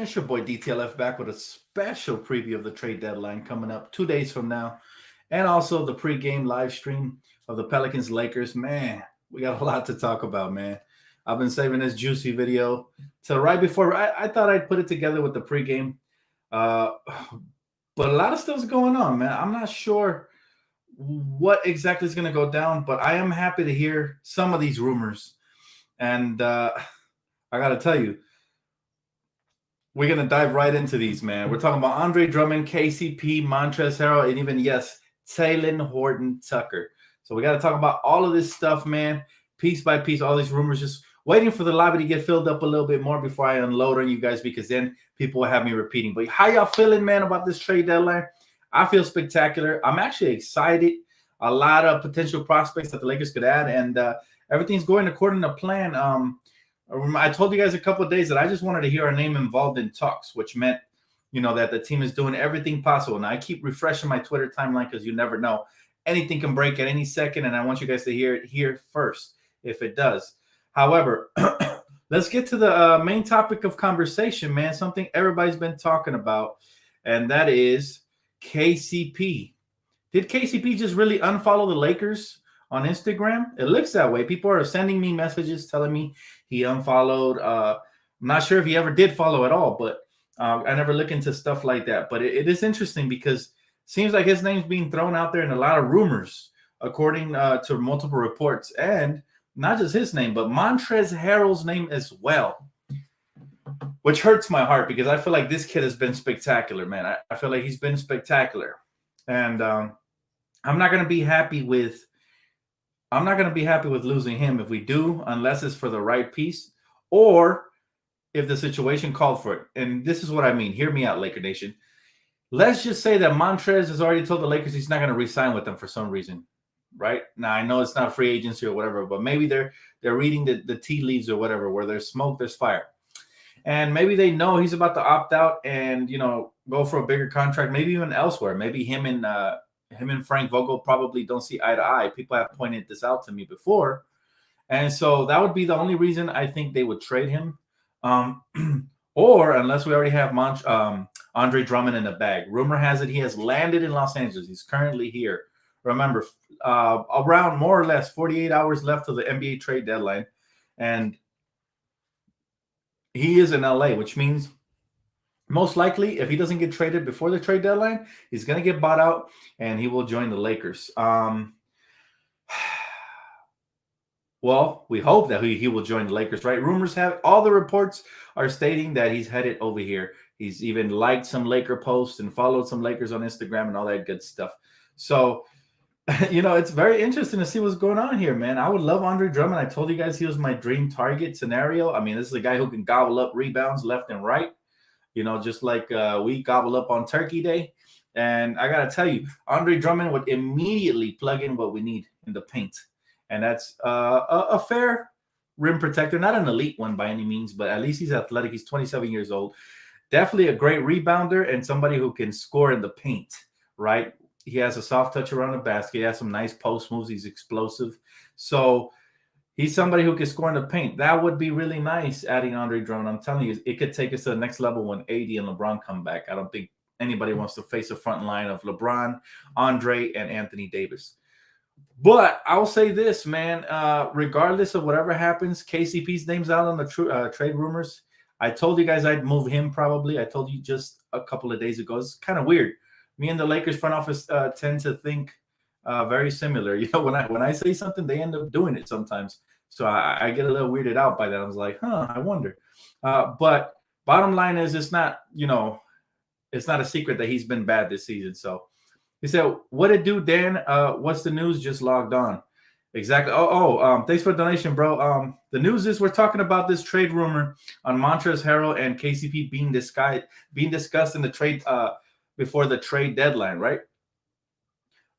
It's your boy DTLF back with a special preview of the trade deadline coming up 2 days from now, and also the pregame live stream of the Pelicans Lakers. Man, we got a lot to talk about, man. I've been saving this juicy video till right before I thought I'd put it together with the pregame, uh, but a lot of stuff's going on, man. I'm not sure what exactly is going to go down, but I am happy to hear some of these rumors, and I got to tell you. We're going to dive right into these, man. We're talking about Andre Drummond, KCP, Montrezl Harrell, and even, yes, Talen Horton-Tucker. So we got to talk about all of this stuff, man, piece by piece, all these rumors, just waiting for the lobby to get filled up a little bit more before I unload on you guys, because then people will have me repeating. But how y'all feeling, man, about this trade deadline? I feel spectacular. I'm actually excited. A lot of potential prospects that the Lakers could add, and everything's going according to plan. I told you guys a couple of days that I just wanted to hear our name involved in talks, which meant, that the team is doing everything possible. Now, I keep refreshing my Twitter timeline because you never know. Anything can break at any second, and I want you guys to hear it here first if it does. However, let's get to the main topic of conversation, man, something everybody's been talking about, and that is KCP. Did KCP just really unfollow the Lakers on Instagram? It looks that way. People are sending me messages telling me he unfollowed. I'm not sure if he ever did follow at all, but I never look into stuff like that. But it is interesting because it seems like his name's being thrown out there in a lot of rumors, according to multiple reports. And not just his name, but Montrezl Harrell's name as well, which hurts my heart because I feel like this kid has been spectacular, man. I feel like he's been spectacular. And I'm not going to be happy with losing him if we do, unless it's for the right piece or if the situation called for it. And this is what I mean. Hear me out, Laker Nation. Let's just say that Montrez has already told the Lakers he's not going to re-sign with them for some reason, right? Now, I know it's not free agency or whatever, but maybe they're reading the tea leaves or whatever. Where there's smoke, there's fire. And maybe they know he's about to opt out and, go for a bigger contract, maybe even elsewhere. Maybe him and Frank Vogel probably don't see eye to eye. People have pointed this out to me before. And so that would be the only reason I think they would trade him. Or unless we already have Andre Drummond in the bag. Rumor has it he has landed in Los Angeles. He's currently here. Remember, around more or less 48 hours left of the NBA trade deadline. And he is in LA, which means most likely, if he doesn't get traded before the trade deadline, he's going to get bought out and he will join the Lakers. Well, we hope that he will join the Lakers, right? Rumors have all the reports are stating that he's headed over here. He's even liked some Laker posts and followed some Lakers on Instagram and all that good stuff. So, it's very interesting to see what's going on here, man. I would love Andre Drummond. I told you guys he was my dream target scenario. I mean, this is a guy who can gobble up rebounds left and right. Just like we gobble up on Turkey Day. And I got to tell you, Andre Drummond would immediately plug in what we need in the paint. And that's a fair rim protector, not an elite one by any means, but at least he's athletic. He's 27 years old. Definitely a great rebounder and somebody who can score in the paint, right? He has a soft touch around the basket. He has some nice post moves. He's explosive. So he's somebody who can score in the paint. That would be really nice adding Andre Drummond. I'm telling you, it could take us to the next level when AD and LeBron come back. I don't think anybody wants to face a front line of LeBron, Andre, and Anthony Davis. But I'll say this, man, regardless of whatever happens, KCP's name's out on the trade rumors. I told you guys I'd move him probably. I told you just a couple of days ago. It's kind of weird. Me and the Lakers front office tend to think very similar. When I say something, they end up doing it sometimes. So I get a little weirded out by that. I was like, I wonder. But bottom line is it's not a secret that he's been bad this season. So he said, what it do, Dan? What's the news? Just logged on. Exactly. Thanks for the donation, bro. The news is we're talking about this trade rumor on Montrezl Harrell and KCP being discussed in the trade before the trade deadline, right?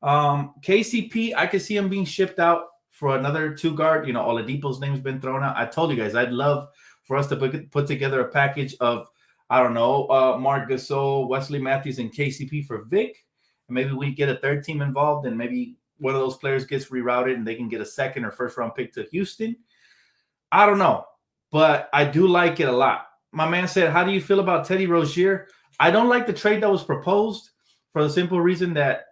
KCP, I could see him being shipped out for another two guard. Oladipo's name's been thrown out. I told you guys I'd love for us to put together a package of, Marc Gasol, Wesley Matthews, and KCP for Vic. And maybe we get a third team involved and maybe one of those players gets rerouted and they can get a second or first round pick to Houston. I don't know, but I do like it a lot. my man said, how do you feel about Teddy Rozier? I don't like the trade that was proposed for the simple reason that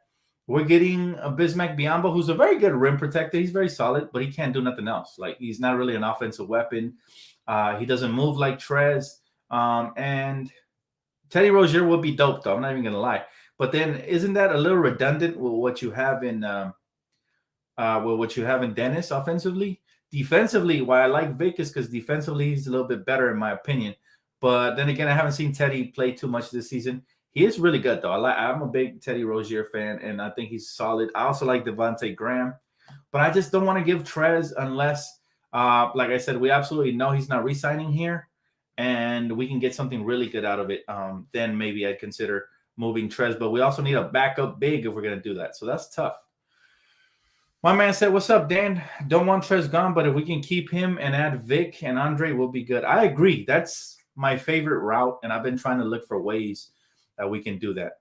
we're getting a Bismack Biyombo, who's a very good rim protector. He's very solid, but he can't do nothing else. Like, he's not really an offensive weapon. He doesn't move like Trez. And Teddy Rozier would be dope, though. I'm not even going to lie. But then isn't that a little redundant with what you have in Dennis offensively? Defensively, why I like Vic is because defensively he's a little bit better in my opinion. But then again, I haven't seen Teddy play too much this season. He is really good, though. I'm a big Teddy Rozier fan, and I think he's solid. I also like Devontae Graham. But I just don't want to give Trez unless, like I said, we absolutely know he's not re-signing here, and we can get something really good out of it. Then maybe I'd consider moving Trez. But we also need a backup big if we're going to do that. So that's tough. My man said, what's up, Dan? Don't want Trez gone, but if we can keep him and add Vic and Andre, we'll be good. I agree. That's my favorite route, and I've been trying to look for ways that we can do that.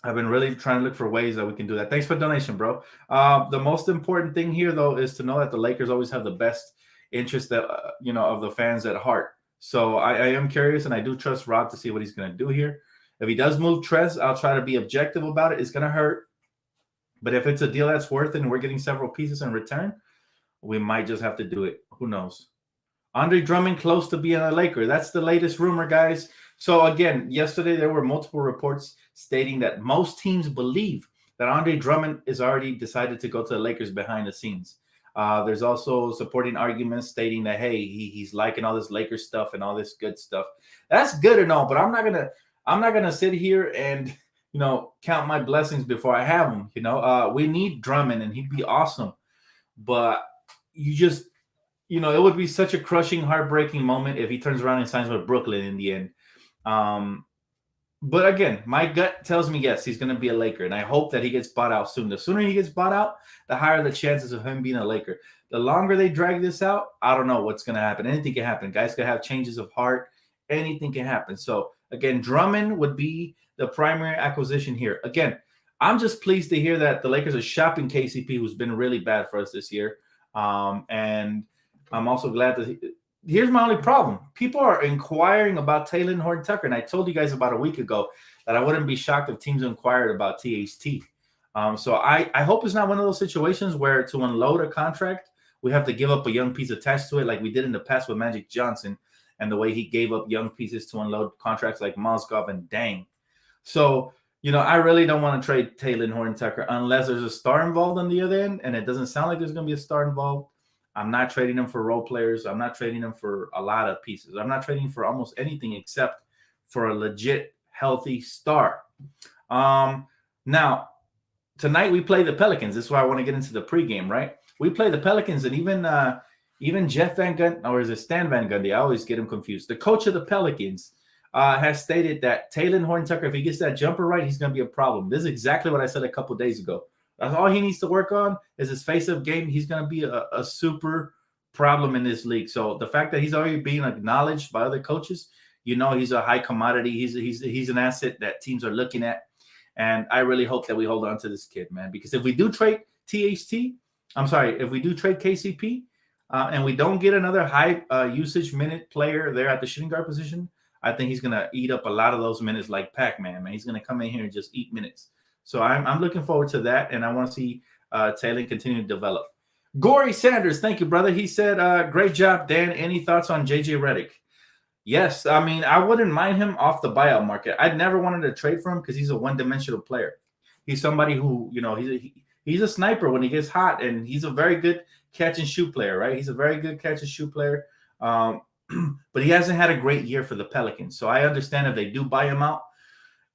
I've been really trying to look for ways that we can do that. Thanks for the donation, bro. The most important thing here, though, is to know that the Lakers always have the best interest that of the fans at heart. So I am curious, and I do trust Rob to see what he's going to do here. If he does move Trez, I'll try to be objective about it. It's going to hurt. But if it's a deal that's worth it and we're getting several pieces in return, we might just have to do it. Who knows? Andre Drummond close to being a Laker. That's the latest rumor, guys. So, again, yesterday there were multiple reports stating that most teams believe that Andre Drummond is already decided to go to the Lakers behind the scenes. There's also supporting arguments stating that, hey, he's liking all this Lakers stuff and all this good stuff. That's good and all, but I'm not gonna sit here and count my blessings before I have him. We need Drummond, and he'd be awesome. But you just, it would be such a crushing, heartbreaking moment if he turns around and signs with Brooklyn in the end. But again, my gut tells me yes, he's going to be a Laker, and I hope that he gets bought out soon. The sooner he gets bought out, the higher the chances of him being a Laker. The longer they drag this out, I don't know what's going to happen. Anything can happen. Guys can have changes of heart. Anything can happen. So again, Drummond would be the primary acquisition here. Again, I'm just pleased to hear that the Lakers are shopping KCP, who's been really bad for us this year. And I'm also glad that here's my only problem. People are inquiring about Talen Horton-Tucker, and I told you guys about a week ago that I wouldn't be shocked if teams inquired about THT. So I hope it's not one of those situations where to unload a contract, we have to give up a young piece attached to it like we did in the past with Magic Johnson and the way he gave up young pieces to unload contracts like Mozgov and Dang. So, I really don't want to trade Talen Horton-Tucker unless there's a star involved on the other end, and it doesn't sound like there's going to be a star involved. I'm not trading them for role players. I'm not trading them for a lot of pieces. I'm not trading for almost anything except for a legit, healthy star. Now, tonight we play the Pelicans. This is why I want to get into the pregame, right? We play the Pelicans, and even Jeff Van Gundy, or is it Stan Van Gundy? I always get him confused. The coach of the Pelicans has stated that Talen Horton-Tucker, if he gets that jumper right, he's going to be a problem. This is exactly what I said a couple days ago. That's all he needs to work on is his face-up game. He's going to be a super problem in this league. So the fact that he's already being acknowledged by other coaches, he's a high commodity. He's an asset that teams are looking at. And I really hope that we hold on to this kid, man, because if we do trade if we do trade KCP and we don't get another high usage minute player there at the shooting guard position, I think he's going to eat up a lot of those minutes like Pac-Man, man. He's going to come in here and just eat minutes. So I'm looking forward to that, and I want to see Taylor continue to develop. Gory Sanders, thank you, brother. He said, great job, Dan. Any thoughts on Jj Redick? Yes, I mean, I wouldn't mind him off the buyout market. I'd never wanted to trade for him because he's a one-dimensional player. He's somebody who, he's a sniper when he gets hot, and he's a very good catch-and-shoot player, right? He's a very good catch-and-shoot player, but he hasn't had a great year for the Pelicans. So I understand if they do buy him out.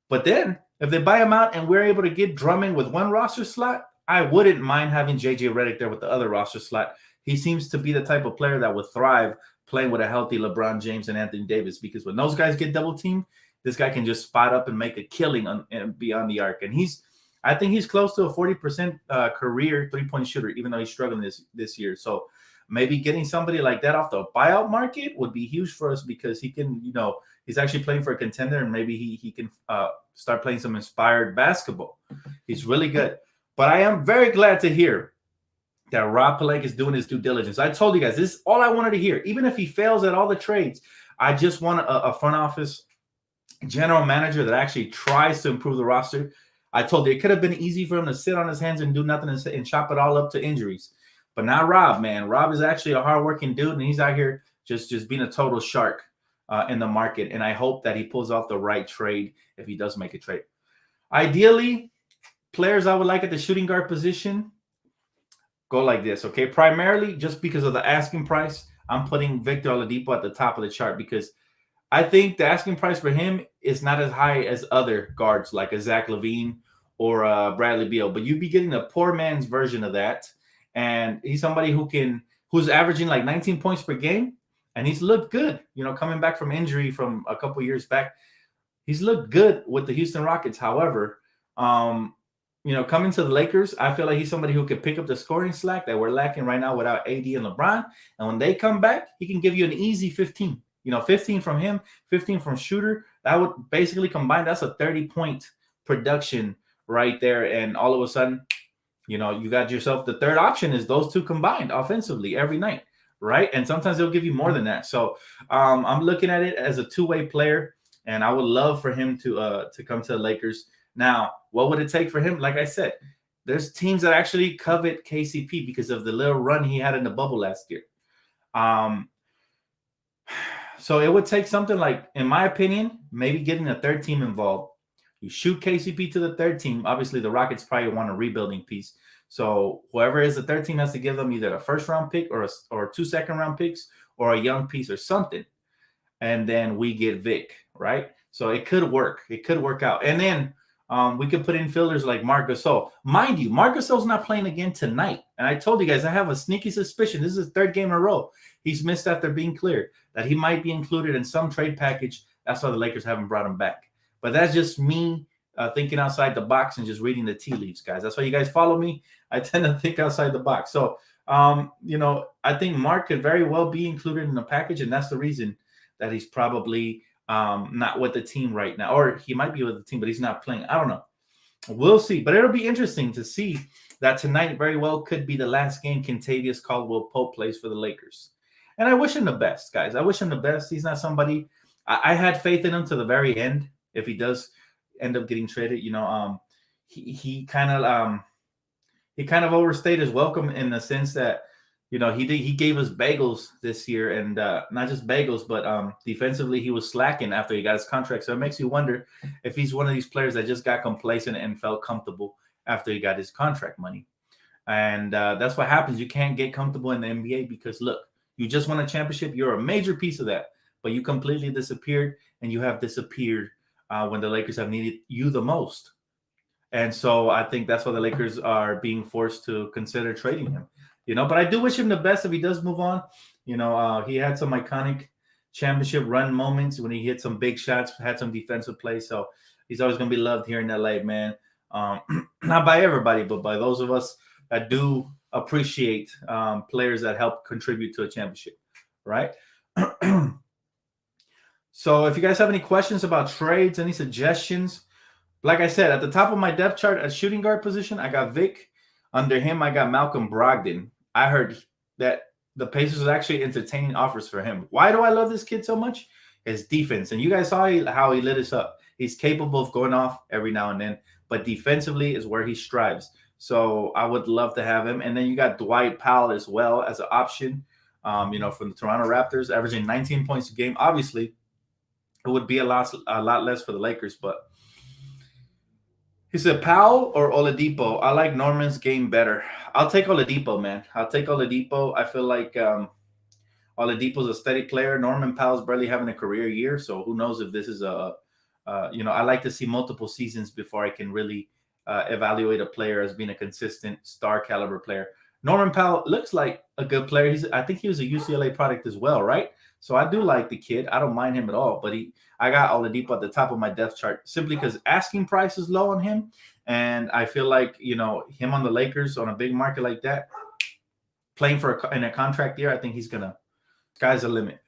But then if they buy him out and we're able to get Drummond with one roster slot, I wouldn't mind having Jj Redick there with the other roster slot. He seems to be the type of player that would thrive playing with a healthy LeBron James and Anthony Davis, because when those guys get double teamed, this guy can just spot up and make a killing and be on the arc. And I think he's close to a 40% career three-point shooter, even though he's struggling this year. So maybe getting somebody like that off the buyout market would be huge for us, because he can, he's actually playing for a contender, and maybe he can start playing some inspired basketball. He's really good. But I am very glad to hear that Rob Pelinka is doing his due diligence. I told you guys, this is all I wanted to hear. Even if he fails at all the trades, I just want a front office general manager that actually tries to improve the roster. I told you it could have been easy for him to sit on his hands and do nothing and chop it all up to injuries. But not Rob, man. Rob is actually a hardworking dude, and he's out here just being a total shark in the market. And I hope that he pulls off the right trade if he does make a trade. Ideally, players I would like at the shooting guard position go like this, okay? Primarily just because of the asking price, I'm putting Victor Oladipo at the top of the chart because I think the asking price for him is not as high as other guards like a Zach LaVine or Bradley Beal, but you'd be getting a poor man's version of that. And he's somebody who's averaging like 19 points per game, and he's looked good, coming back from injury from a couple years back. He's looked good with the Houston Rockets. However, coming to the Lakers, I feel like he's somebody who could pick up the scoring slack that we're lacking right now without AD and LeBron. And when they come back, he can give you an easy 15. 15 from him, 15 from shooter. That would basically combine. That's a 30-point production right there. And all of a sudden, you got yourself the third option is those two combined offensively every night, right? And sometimes they'll give you more than that. So I'm looking at it as a two-way player, and I would love for him to come to the Lakers. Now, what would it take for him? Like I said, there's teams that actually covet KCP because of the little run he had in the bubble last year. So it would take something like, in my opinion, maybe getting a third team involved. You shoot KCP to the third team. Obviously, the Rockets probably want a rebuilding piece. So whoever is the third team has to give them either a first-round pick or 2 second-round picks or a young piece or something. And then we get Vic, right? So it could work. It could work out. And then we could put in fielders like Marc Gasol. Mind you, Marc Gasol's not playing again tonight. And I told you guys, I have a sneaky suspicion. This is his third game in a row. He's missed after being cleared, that he might be included in some trade package. That's why the Lakers haven't brought him back. But that's just me thinking outside the box and just reading the tea leaves, guys. That's why you guys follow me. I tend to think outside the box. So, I think Marc could very well be included in the package, and that's the reason that he's probably not with the team right now. Or he might be with the team, but he's not playing. I don't know. We'll see. But it'll be interesting to see that tonight very well could be the last game Kentavious Caldwell-Pope plays for the Lakers. And I wish him the best, guys. I wish him the best. He's not somebody – I had faith in him to the very end. If he does end up getting traded, he kind of overstayed his welcome in the sense that, he gave us bagels this year, and not just bagels, but defensively he was slacking after he got his contract. So it makes you wonder if he's one of these players that just got complacent and felt comfortable after he got his contract money. And that's what happens. You can't get comfortable in the NBA because, look, you just won a championship. You're a major piece of that, but you completely disappeared, and you have disappeared when the Lakers have needed you the most. And so I think that's why the Lakers are being forced to consider trading him. But I do wish him the best if he does move on. He had some iconic championship run moments when he hit some big shots, had some defensive plays. So he's always going to be loved here in LA, man. Not by everybody, but by those of us that do appreciate players that help contribute to a championship, right? So if you guys have any questions about trades, any suggestions, like I said, at the top of my depth chart at shooting guard position, I got Vic. Under him, I got Malcolm Brogdon. I heard that the Pacers are actually entertaining offers for him. Why do I love this kid so much? His defense. And you guys saw how he lit us up. He's capable of going off every now and then, but defensively is where he strives. So I would love to have him. And then you got Dwight Powell as well as an option, from the Toronto Raptors, averaging 19 points a game. Obviously, it would be a lot less for the Lakers, but he said Powell or Oladipo. I like Norman's game better. I'll take Oladipo, man. I'll take Oladipo. I feel like Oladipo's a steady player. Norman Powell's barely having a career year, so who knows if this is I like to see multiple seasons before I can really evaluate a player as being a consistent star caliber player. Norman Powell looks like a good player. I think he was a UCLA product as well, right? So I do like the kid. I don't mind him at all. But I got Oladipo at the top of my depth chart simply because asking price is low on him. And I feel like, him on the Lakers on a big market like that, playing in a contract year, I think sky's the limit.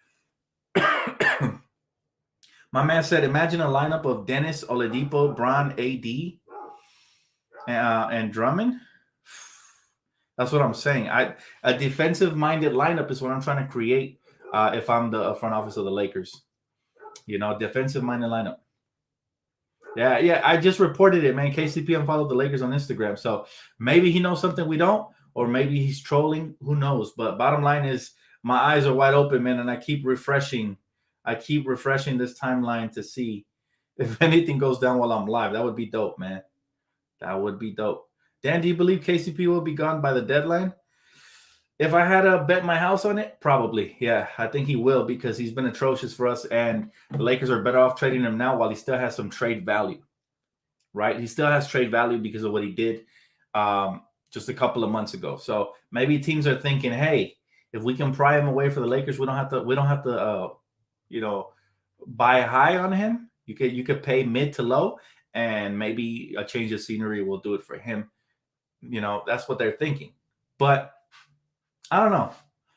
My man said, imagine a lineup of Dennis, Oladipo, Bron, AD, and Drummond. That's what I'm saying. A defensive-minded lineup is what I'm trying to create if I'm the front office of the Lakers. Defensive minded lineup. Yeah. I just reported it, man. KCP unfollowed the Lakers on Instagram. So maybe he knows something we don't, or maybe he's trolling. Who knows? But bottom line is my eyes are wide open, man, and I keep refreshing this timeline to see if anything goes down while I'm live. That would be dope, man. That would be dope. Dan, do you believe KCP will be gone by the deadline? If I had to bet my house on it, probably. Yeah, I think he will because he's been atrocious for us, and the Lakers are better off trading him now while he still has some trade value, right? He still has trade value because of what he did just a couple of months ago. So maybe teams are thinking, hey, if we can pry him away for the Lakers, we don't have to buy high on him. You could pay mid to low, and maybe a change of scenery will do it for him. That's what they're thinking. But I don't know.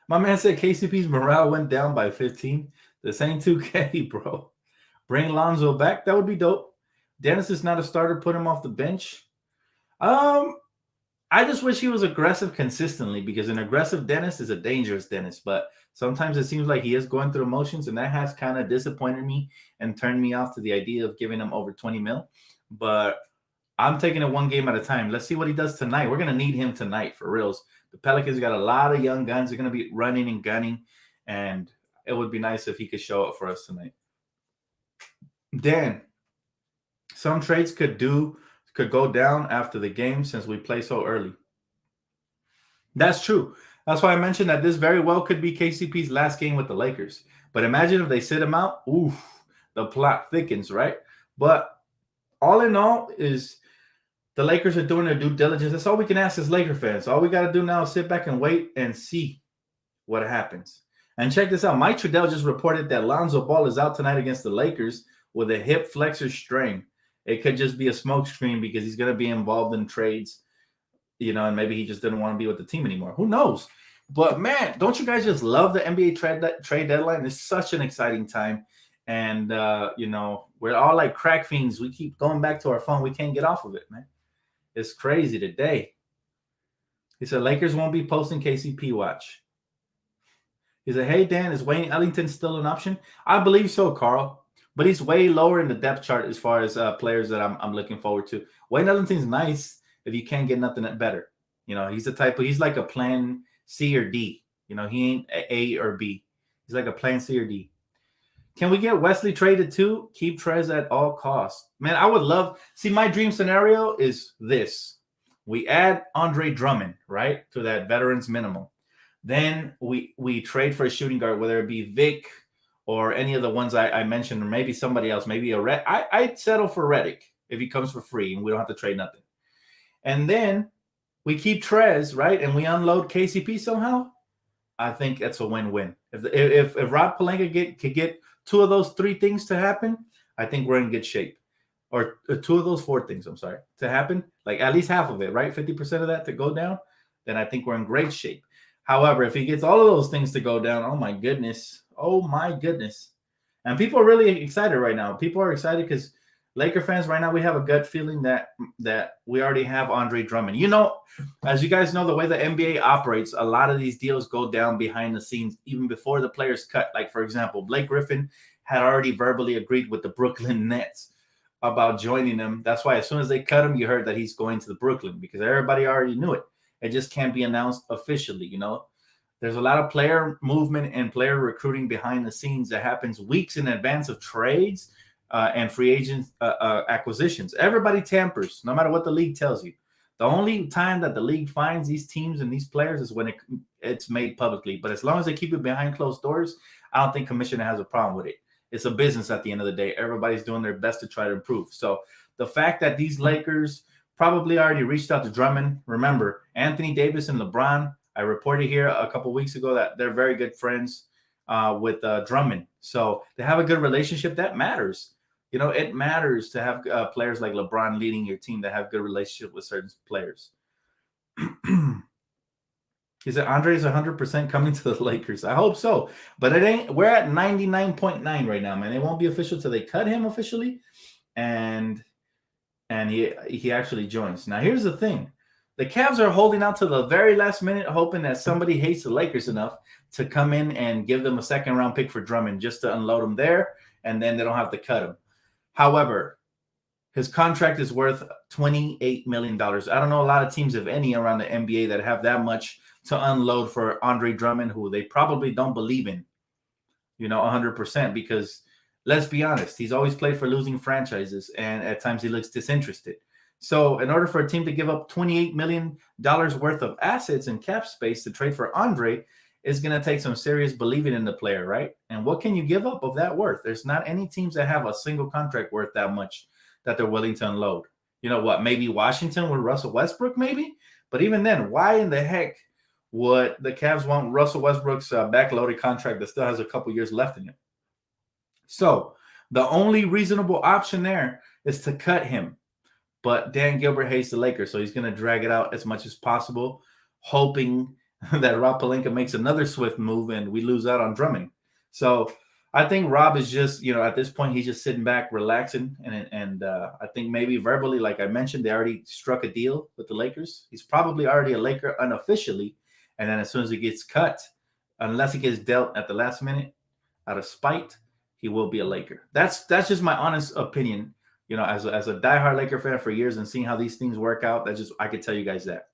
My man said KCP's morale went down by 15. This ain't 2K, bro. Bring Lonzo back. That would be dope. Dennis is not a starter. Put him off the bench. I just wish he was aggressive consistently, because an aggressive Dennis is a dangerous Dennis. But sometimes it seems like he is going through emotions, and that has kind of disappointed me and turned me off to the idea of giving him over 20 mil. But I'm taking it one game at a time. Let's see what he does tonight. We're going to need him tonight for reals. The Pelicans got a lot of young guns. They're going to be running and gunning, and it would be nice if he could show up for us tonight. Dan, some trades could go down after the game since we play so early. That's true. That's why I mentioned that this very well could be KCP's last game with the Lakers. But imagine if they sit him out. Oof, the plot thickens, right? But all in all is the Lakers are doing their due diligence. That's all we can ask as Laker fans. All we got to do now is sit back and wait and see what happens. And check this out. Mike Trudell just reported that Lonzo Ball is out tonight against the Lakers with a hip flexor strain. It could just be a smoke screen because he's going to be involved in trades, and maybe he just didn't want to be with the team anymore. Who knows? But, man, don't you guys just love the NBA trade deadline? It's such an exciting time. And, we're all like crack fiends. We keep going back to our phone. We can't get off of it, man. It's crazy today. He said, Lakers won't be posting KCP watch. He said, hey, Dan, is Wayne Ellington still an option? I believe so, Carl. But he's way lower in the depth chart as far as players that I'm looking forward to. Wayne Ellington's nice if you can't get nothing better. He's the type he's like a plan C or D. He ain't A or B. He's like a plan C or D. Can we get Wesley traded too? Keep Trez at all costs. Man, I would love – see, my dream scenario is this. We add Andre Drummond, right, to that veterans minimum. Then we trade for a shooting guard, whether it be Vic or any of the ones I mentioned, or maybe somebody else, maybe I'd settle for Redick if he comes for free and we don't have to trade nothing. And then we keep Trez, right, and we unload KCP somehow. I think that's a win-win. If Rob Pelinka could get two of those three things to happen, I think we're in good shape. Or two of those four things, to happen. Like at least half of it, right? 50% of that to go down, then I think we're in great shape. However, if he gets all of those things to go down, oh my goodness. And people are really excited right now. People are excited because Laker fans right now, we have a gut feeling that we already have Andre Drummond. As you guys know, the way the NBA operates, a lot of these deals go down behind the scenes even before the players cut. Like, for example, Blake Griffin had already verbally agreed with the Brooklyn Nets about joining them. That's why as soon as they cut him, you heard that he's going to the Brooklyn, because everybody already knew it. It just can't be announced officially, There's a lot of player movement and player recruiting behind the scenes that happens weeks in advance of trades and free agent acquisitions. Everybody tampers, no matter what the league tells you. The only time that the league finds these teams and these players is when it's made publicly. But as long as they keep it behind closed doors, I don't think commissioner has a problem with it. It's a business at the end of the day. Everybody's doing their best to try to improve. So the fact that these Lakers probably already reached out to Drummond. Remember, Anthony Davis and LeBron, I reported here a couple of weeks ago that they're very good friends with Drummond. So they have a good relationship. That matters. It matters to have players like LeBron leading your team that have good relationship with certain players. He said, Andre's 100% coming to the Lakers. I hope so. But it ain't. We're at 99.9 right now, man. It won't be official till they cut him officially. And he actually joins. Now, here's the thing. The Cavs are holding out to the very last minute, hoping that somebody hates the Lakers enough to come in and give them a second-round pick for Drummond just to unload him there, and then they don't have to cut him. However, his contract is worth $28 million. I don't know a lot of teams, if any, around the NBA that have that much to unload for Andre Drummond, who they probably don't believe in, 100%, because let's be honest, he's always played for losing franchises, and at times he looks disinterested. So in order for a team to give up $28 million worth of assets and cap space to trade for Andre, is going to take some serious believing in the player, right? And what can you give up of that worth? There's not any teams that have a single contract worth that much that they're willing to unload. You know what? Maybe Washington with Russell Westbrook, maybe? But even then, why in the heck would the Cavs want Russell Westbrook's backloaded contract that still has a couple years left in it? So the only reasonable option there is to cut him. But Dan Gilbert hates the Lakers, so he's going to drag it out as much as possible, hoping that Rob Pelinka makes another swift move and we lose out on Drummond. So I think Rob is just, at this point, he's just sitting back, relaxing. And I think maybe verbally, like I mentioned, they already struck a deal with the Lakers. He's probably already a Laker unofficially. And then as soon as he gets cut, unless he gets dealt at the last minute out of spite, he will be a Laker. That's just my honest opinion. As a diehard Laker fan for years and seeing how these things work out, I could tell you guys that.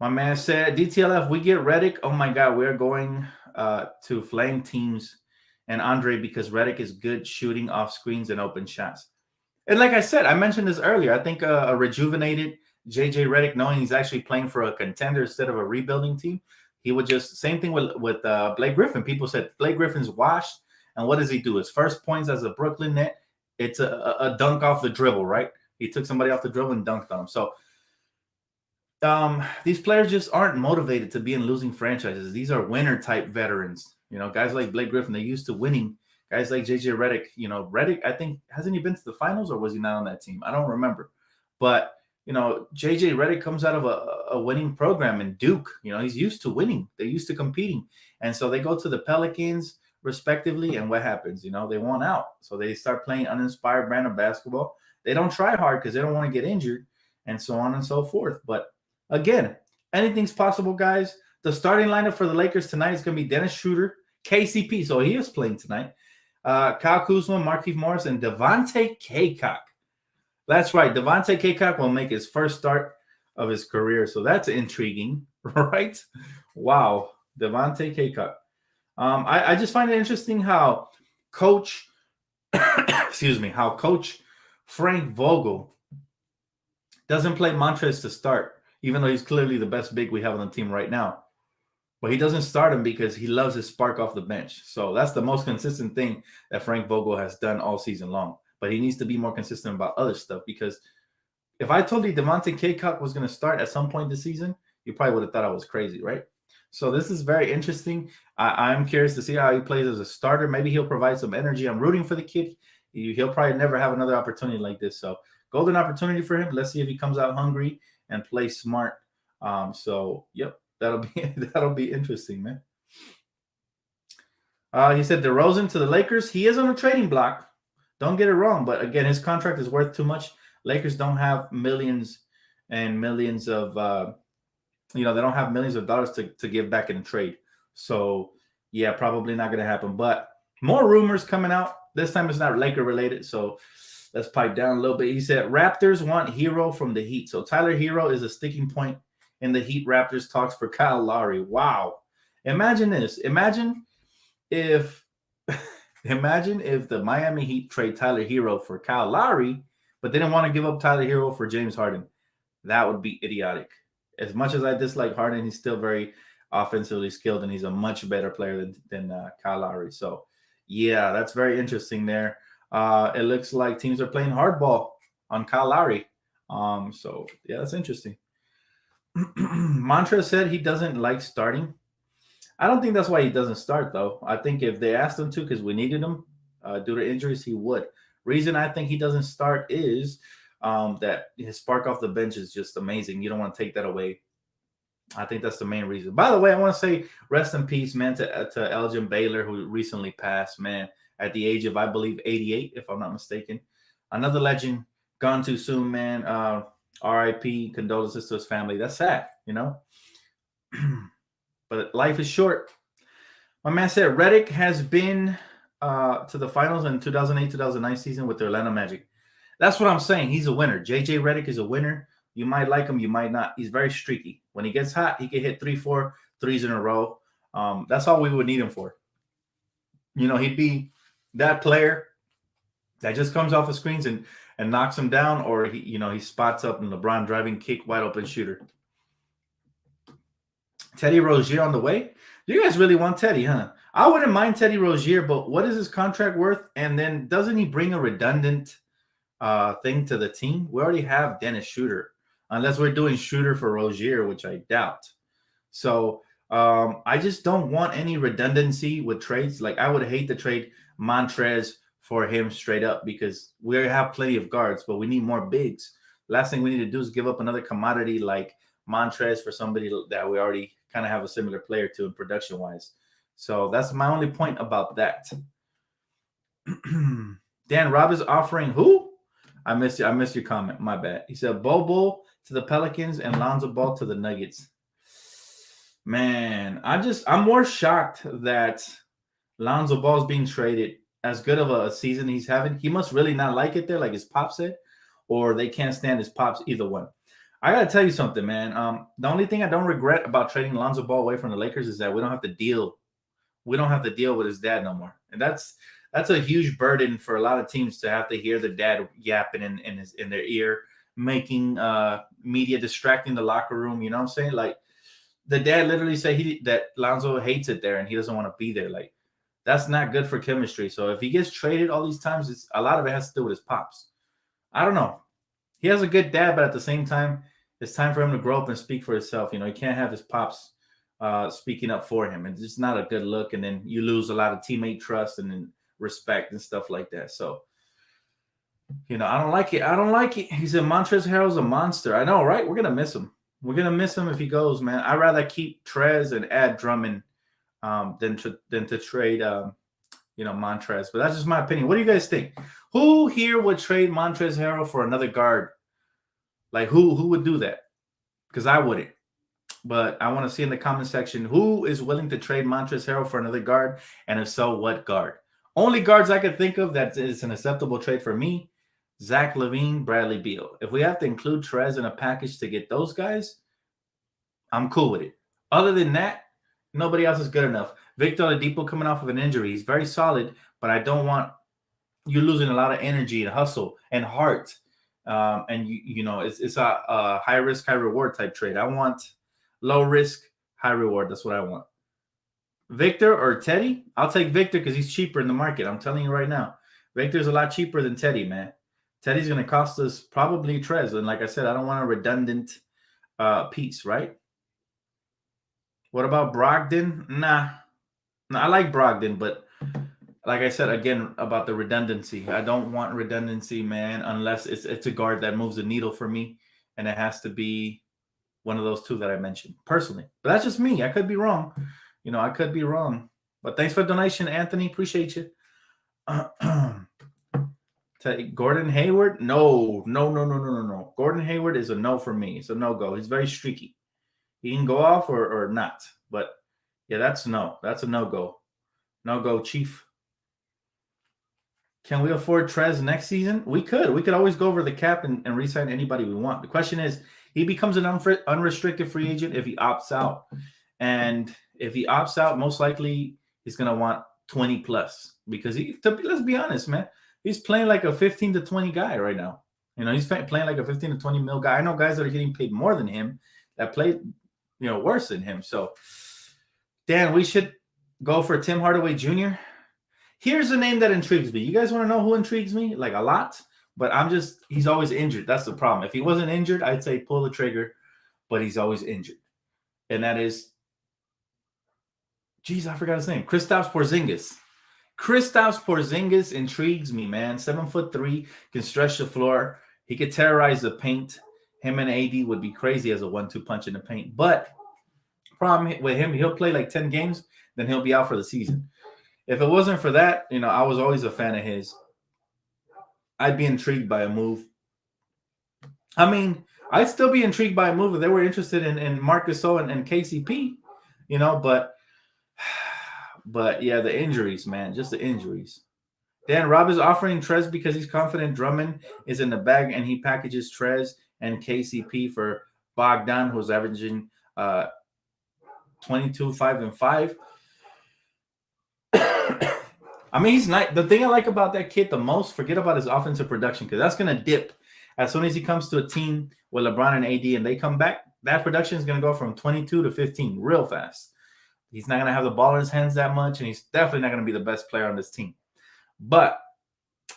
My man said, DTLF, we get Redick. Oh my God, we're going to flame teams and Andre because Redick is good shooting off screens and open shots. And like I said, I mentioned this earlier. I think a rejuvenated Jj Redick, knowing he's actually playing for a contender instead of a rebuilding team, he would just, same thing with Blake Griffin. People said Blake Griffin's washed. And what does he do? His first points as a Brooklyn net, it's a dunk off the dribble, right? He took somebody off the dribble and dunked on him. So these players just aren't motivated to be in losing franchises. These are winner-type veterans. Guys like Blake Griffin, they're used to winning. Guys like Jj Redick, Redick, I think, hasn't he been to the finals or was he not on that team? I don't remember. But, Jj Redick comes out of a winning program in Duke. He's used to winning. They're used to competing. And so they go to the Pelicans, respectively, and what happens? They want out. So they start playing uninspired brand of basketball. They don't try hard because they don't want to get injured and so on and so forth. But again, anything's possible, guys. The starting lineup for the Lakers tonight is going to be Dennis Schroeder, KCP, so he is playing tonight, Kyle Kuzma, Markieff Morris, and Devontae Cacok. That's right. Devontae Cacok will make his first start of his career. So that's intriguing, right? Wow. Devontae Cacok. I just find it interesting how Coach Frank Vogel doesn't play Montrez to start, even though he's clearly the best big we have on the team right now. But he doesn't start him because he loves his spark off the bench. So that's the most consistent thing that Frank Vogel has done all season long. But he needs to be more consistent about other stuff, because if I told you Devontae Cacok was going to start at some point this season, you probably would have thought I was crazy, right? So this is very interesting. I'm curious to see how he plays as a starter. Maybe he'll provide some energy. I'm rooting for the kid. He'll probably never have another opportunity like this. So golden opportunity for him. Let's see if he comes out hungry and plays smart. Yep, that'll be interesting, man. He said DeRozan to the Lakers. He is on a trading block. Don't get it wrong, but again, his contract is worth too much. Lakers don't have millions and millions of they don't have millions of dollars to give back in a trade. So, yeah, probably not going to happen. But more rumors coming out. This time it's not Laker related, so let's pipe down a little bit. He said Raptors want Hero from the Heat. So Tyler Hero is a sticking point in the Heat Raptors talks for Kyle Lowry. Wow. Imagine this. Imagine if the Miami Heat trade Tyler Hero for Kyle Lowry, but they didn't want to give up Tyler Hero for James Harden. That would be idiotic. As much as I dislike Harden, he's still very offensively skilled, and he's a much better player than Kyle Lowry. So, yeah, that's very interesting there. It looks like teams are playing hardball on Kyle Lowry. So, yeah, that's interesting. Montrez said he doesn't like starting. I don't think that's why he doesn't start, though. I think if they asked him to because we needed him due to injuries, he would. Reason I think he doesn't start is that his spark off the bench is just amazing. You don't want to take that away. I think that's the main reason. By the way, I want to say rest in peace, man, to Elgin Baylor, who recently passed, man, at the age of, I believe, 88, if I'm not mistaken. Another legend, gone too soon, man. R.I.P. Condolences to his family. That's sad, you know. But life is short. My man said Redick has been to the finals in 2008-2009 season with the Orlando Magic. That's what I'm saying. He's a winner. Jj Redick is a winner. You might like him, you might not. He's very streaky. When he gets hot, he can hit 3-4 threes in a row. That's all we would need him for. You know, he'd be that player that just comes off the screens and knocks him down, or he spots up and LeBron driving kick, wide open shooter. Teddy Rozier on the way. You guys really want Teddy, huh? I wouldn't mind Teddy Rozier, but what is his contract worth? And then doesn't he bring a redundant thing to the team? We already have Dennis Schroeder, unless we're doing Schroeder for Rozier, which I doubt. So I just don't want any redundancy with trades. Like, I would hate to trade Montrez for him straight up, because we have plenty of guards, but we need more bigs. Last thing we need to do is give up another commodity like Montrez for somebody that we already kind of have a similar player to in production wise. So that's my only point about that. Dan Robb is offering who? I missed your comment. My bad. He said Bobo to the Pelicans and Lonzo Ball to the Nuggets. Man, I'm more shocked that Lonzo Ball's being traded. As good of a season he's having, he must really not like it there, like his pop said, or they can't stand his pops. Either one. I gotta tell you something, man. The only thing I don't regret about trading Lonzo Ball away from the Lakers is that we don't have to deal with his dad no more, and that's a huge burden for a lot of teams to have to hear the dad yapping in their ear, making media distracting the locker room. You know what I'm saying? Like, the dad literally said that Lonzo hates it there and he doesn't want to be there. Like, that's not good for chemistry. So if he gets traded all these times, a lot of it has to do with his pops. I don't know. He has a good dad, but at the same time, it's time for him to grow up and speak for himself. You know, he can't have his pops speaking up for him. It's just not a good look. And then you lose a lot of teammate trust and then respect and stuff like that. So, I don't like it. He said Montrezl Harrell's a monster. I know, right? We're going to miss him. We're going to miss him if he goes, man. I'd rather keep Trez and add Drummond than to trade, Montrez. But that's just my opinion. What do you guys think? Who here would trade Montrezl Harrell for another guard? Like, who would do that? Because I wouldn't. But I want to see in the comment section who is willing to trade Montrezl Harrell for another guard, and if so, what guard? Only guards I could think of that is an acceptable trade for me: Zach LaVine, Bradley Beal. If we have to include Trez in a package to get those guys, I'm cool with it. Other than that, nobody else is good enough. Victor Oladipo coming off of an injury. He's very solid, but I don't want you losing a lot of energy and hustle and heart. And it's a high risk, high reward type trade. I want low risk, high reward. That's what I want. Victor or Teddy? I'll take Victor because he's cheaper in the market. I'm telling you right now. Victor's a lot cheaper than Teddy, man. Teddy's going to cost us probably Trez. And like I said, I don't want a redundant piece, right? What about Brogdon? Nah, I like Brogdon, but like I said, again, about the redundancy. I don't want redundancy, man, unless it's a guard that moves the needle for me, and it has to be one of those two that I mentioned personally. But that's just me. I could be wrong. I could be wrong. But thanks for the donation, Anthony. Appreciate you. Gordon Hayward? No. Gordon Hayward is a no for me. It's a no-go. He's very streaky. He can go off or not. But, yeah, that's no. That's a no-go. No-go, Chief. Can we afford Trez next season? We could. We could always go over the cap and re-sign anybody we want. The question is, he becomes an unrestricted free agent if he opts out. And if he opts out, most likely he's going to want 20 plus. Because let's be honest, man. He's playing like a 15 to 20 guy right now. He's playing like a 15 to 20 mil guy. I know guys that are getting paid more than him that play, worse than him. So, Dan, we should go for Tim Hardaway Jr. Here's a name that intrigues me. You guys want to know who intrigues me? Like, a lot. But he's always injured. That's the problem. If he wasn't injured, I'd say pull the trigger. But he's always injured. And that is, I forgot his name. Kristaps Porzingis. Kristaps Porzingis intrigues me, man. 7'3", can stretch the floor. He could terrorize the paint. Him and AD would be crazy as a 1-2 punch in the paint. But problem with him, he'll play like 10 games, then he'll be out for the season. If it wasn't for that, I was always a fan of his. I'd be intrigued by a move. I I'd still be intrigued by a move if they were interested in Marc Gasol and KCP, but yeah, the injuries, man, just the injuries. Dan Rob is offering Trez because he's confident Drummond is in the bag, and he packages Trez and KCP for Bogdan, who's averaging 22, 5, and 5. I mean, he's not. The thing I like about that kid the most, forget about his offensive production, because that's going to dip as soon as he comes to a team with LeBron and AD and they come back. That production is going to go from 22 to 15 real fast. He's not going to have the ball in his hands that much, and he's definitely not going to be the best player on this team. But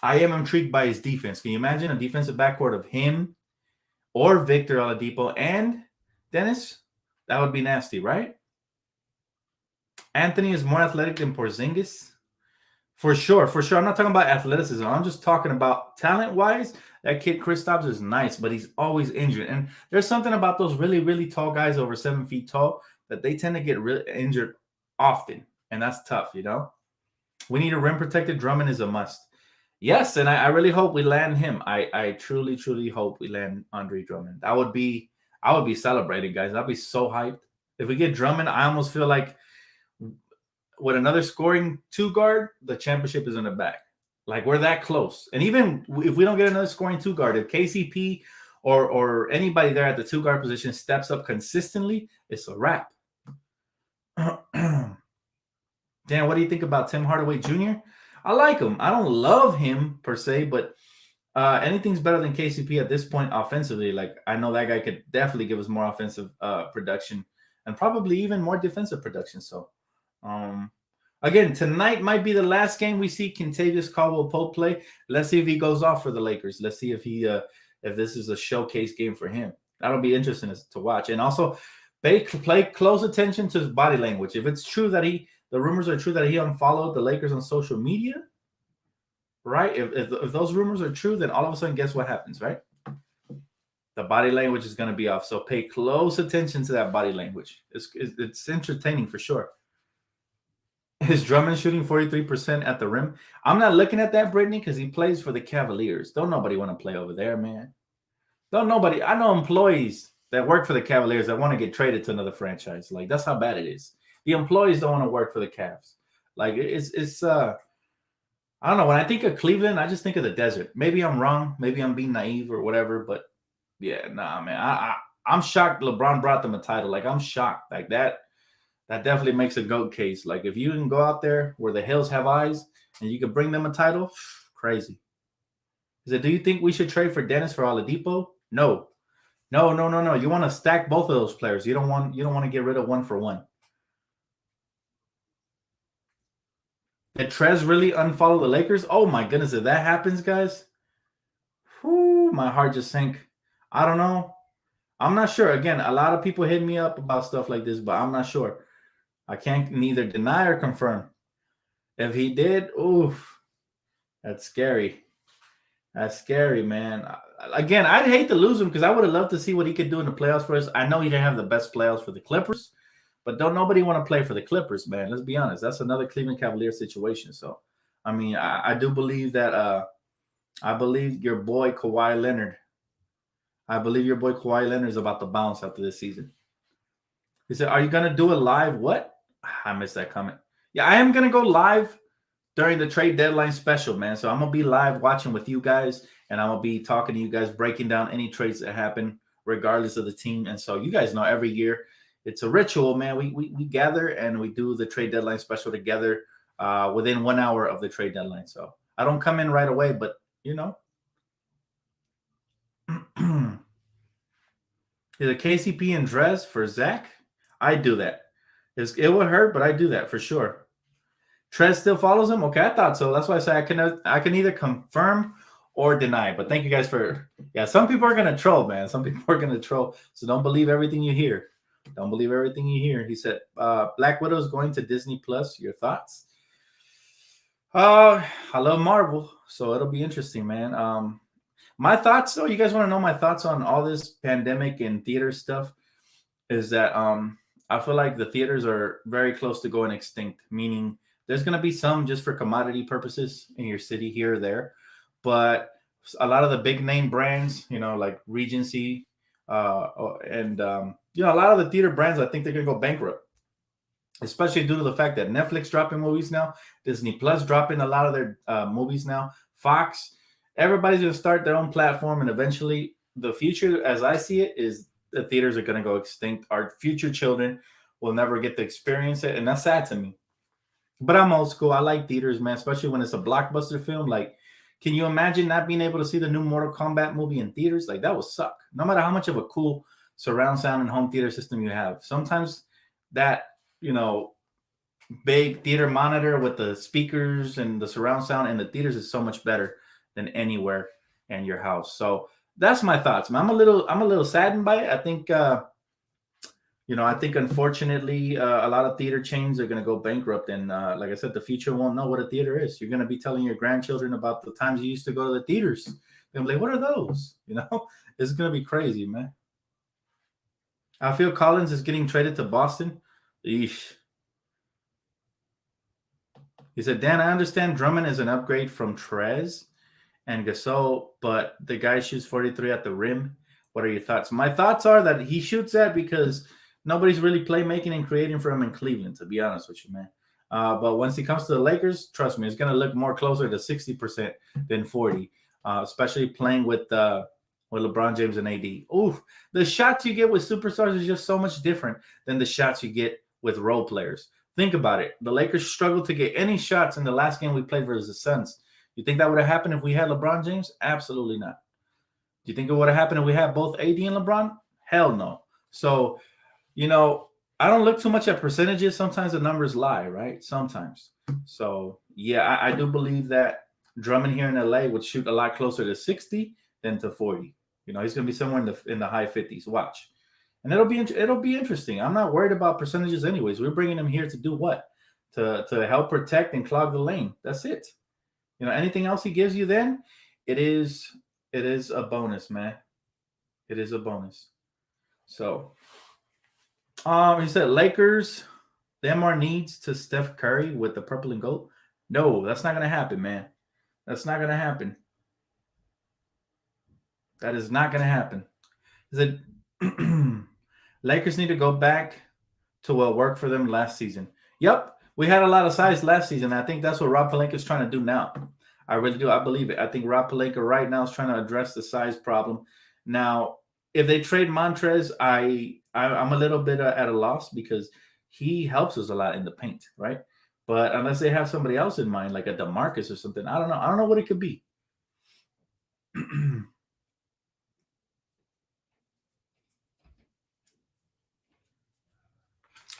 I am intrigued by his defense. Can you imagine a defensive backcourt of him or Victor Oladipo and Dennis? That would be nasty, right? Anthony is more athletic than Porzingis. For sure. I'm not talking about athleticism. I'm just talking about talent-wise. That kid Kristaps is nice, but he's always injured. And there's something about those really, really tall guys over 7 feet tall that they tend to get really injured often. And that's tough, We need a rim-protected Drummond is a must. Yes, and I really hope we land him. I truly, truly hope we land Andre Drummond. I would be celebrating, guys. I'd be so hyped. If we get Drummond, I almost feel like with another scoring 2 guard, the championship is in the back. Like, we're that close. And even if we don't get another scoring 2 guard, if KCP or anybody there at the 2 guard position steps up consistently, it's a wrap. Dan, what do you think about Tim Hardaway Jr.? I like him. I don't love him per se, but anything's better than KCP at this point offensively. Like, I know that guy could definitely give us more offensive production and probably even more defensive production. So, again, tonight might be the last game we see Kentavious Caldwell-Pope play. Let's see if he goes off for the Lakers. Let's see if if this is a showcase game for him. That'll be interesting to watch. And also, pay close attention to his body language. If it's true that the rumors are true that he unfollowed the Lakers on social media, right? If those rumors are true, then all of a sudden, guess what happens, right? The body language is going to be off. So pay close attention to that body language. It's entertaining for sure. Is Drummond shooting 43% at the rim? I'm not looking at that, Brittany, because he plays for the Cavaliers. Don't nobody want to play over there, man. Don't nobody. I know employees that work for the Cavaliers that want to get traded to another franchise. Like, that's how bad it is. The employees don't want to work for the Cavs. Like, it's I don't know. When I think of Cleveland, I just think of the desert. Maybe I'm wrong. Maybe I'm being naive or whatever. But yeah, nah, man. I'm shocked LeBron brought them a title. Like, I'm shocked. Like, that definitely makes a GOAT case. Like, if you can go out there where the hills have eyes and you can bring them a title, crazy. He said, do you think we should trade for Dennis for Oladipo? No. You want to stack both of those players. You don't want to get rid of one for one. Did Trez really unfollow the Lakers? Oh my goodness, if that happens, guys, my heart just sank. I don't know. I'm not sure. Again, a lot of people hit me up about stuff like this, but I'm not sure. I can't neither deny or confirm. If he did, oof, that's scary. That's scary, man. Again, I'd hate to lose him because I would have loved to see what he could do in the playoffs for us. I know he didn't have the best playoffs for the Clippers, but don't nobody want to play for the Clippers, man. Let's be honest. That's another Cleveland Cavaliers situation. So, I mean, I do believe that I believe your boy Kawhi Leonard. I believe your boy Kawhi Leonard is about to bounce after this season. He said, are you going to do a live what? I missed that comment. Yeah, I am going to go live during the trade deadline special, man. So I'm going to be live watching with you guys, and I'm going to be talking to you guys, breaking down any trades that happen regardless of the team. And so you guys know every year it's a ritual, man. We gather and we do the trade deadline special together within 1 hour of the trade deadline. So I don't come in right away, but, you know. Is it KCP and Drez for Zach? I do that. It would hurt, but I do that for sure. Trez still follows him? Okay, I thought so. That's why I say I can either confirm or deny. But thank you guys for – yeah, some people are going to troll, man. Some people are going to troll. So don't believe everything you hear. Don't believe everything you hear. He said, Black Widow is going to Disney Plus. Your thoughts? I love Marvel, so it'll be interesting, man. My thoughts, though, you guys want to know my thoughts on all this pandemic and theater stuff, is that I feel like the theaters are very close to going extinct, meaning there's going to be some just for commodity purposes in your city here or there. But a lot of the big name brands, you know, like Regency, You know, a lot of the theater brands, I think they're going to go bankrupt, especially due to the fact that Netflix dropping movies now, Disney Plus dropping a lot of their movies now, Fox. Everybody's going to start their own platform, and eventually the future, as I see it, is the theaters are going to go extinct. Our future children will never get to experience it, and that's sad to me. But I'm old school. I like theaters, man, especially when it's a blockbuster film. Like, can you imagine not being able to see the new Mortal Kombat movie in theaters? Like, that would suck. No matter how much of a cool surround sound and home theater system you have. Sometimes that, you know, big theater monitor with the speakers and the surround sound in the theaters is so much better than anywhere in your house. So that's my thoughts, man. I'm a little saddened by it. I think I think unfortunately a lot of theater chains are going to go bankrupt, and like I said, the future won't know what a theater is. You're going to be telling your grandchildren about the times you used to go to the theaters. They're going to be like, what are those? You know, it's going to be crazy, man. I feel Collins is getting traded to Boston. Eesh. He said, Dan, I understand Drummond is an upgrade from Trez and Gasol, but the guy shoots 43 at the rim. What are your thoughts? My thoughts are that he shoots that because nobody's really playmaking and creating for him in Cleveland, to be honest with you, man. But once he comes to the Lakers, trust me, it's going to look more closer to 60% than 40, especially playing with LeBron James and AD. Oof, the shots you get with superstars is just so much different than the shots you get with role players. Think about it. The Lakers struggled to get any shots in the last game we played versus the Suns. You think that would have happened if we had LeBron James? Absolutely not. Do you think it would have happened if we had both AD and LeBron? Hell no. So, you know, I don't look too much at percentages. Sometimes the numbers lie, right? Sometimes. So, yeah, I do believe that Drummond here in LA would shoot a lot closer to 60 than to 40. You know, he's going to be somewhere in the high 50s. Watch. And it'll be interesting. I'm not worried about percentages anyways. We're bringing him here to do what? To help protect and clog the lane. That's it. You know, anything else he gives you then, it is a bonus, man. It is a bonus. So, he said Lakers, them are needs to Steph Curry with the purple and gold. No, that's not going to happen, man. That's not going to happen. That is not going to happen. He said Lakers need to go back to what worked for them last season. Yep, we had a lot of size last season. I think that's what Rob Pelinka is trying to do now. I really do. I believe it. I think Rob Pelinka right now is trying to address the size problem. Now, if they trade Montrez, I'm a little bit at a loss because he helps us a lot in the paint, right? But unless they have somebody else in mind, like a DeMarcus or something, I don't know. I don't know what it could be.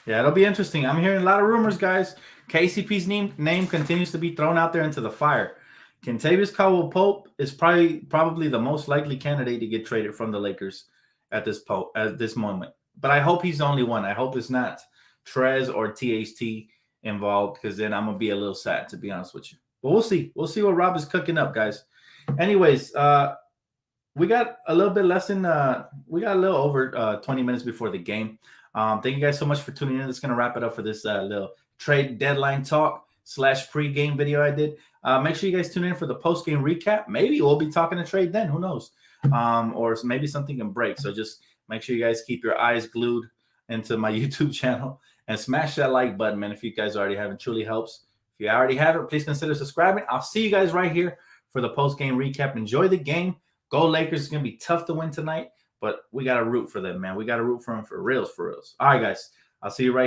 Yeah, it'll be interesting. I'm hearing a lot of rumors, guys. KCP's name continues to be thrown out there into the fire. Kentavious Caldwell-Pope is probably the most likely candidate to get traded from the Lakers at this moment. But I hope he's the only one. I hope it's not Trez or THT involved, because then I'm gonna be a little sad, to be honest with you. But we'll see. We'll see what Rob is cooking up, guys. Anyways, we got a little bit less than we got a little over 20 minutes before the game. Thank you guys so much for tuning in. That's going to wrap it up for this little trade deadline talk / pre-game video I did. Make sure you guys tune in for the post-game recap. Maybe we'll be talking to trade then. Who knows? Or maybe something can break. So just make sure you guys keep your eyes glued into my YouTube channel and smash that like button, man, if you guys already haven't. Truly helps. If you already have it, please consider subscribing. I'll see you guys right here for the post-game recap. Enjoy the game. Go Lakers. It's going to be tough to win tonight, but we got to root for them, man. We got to root for them for reals, for reals. All right, guys. I'll see you right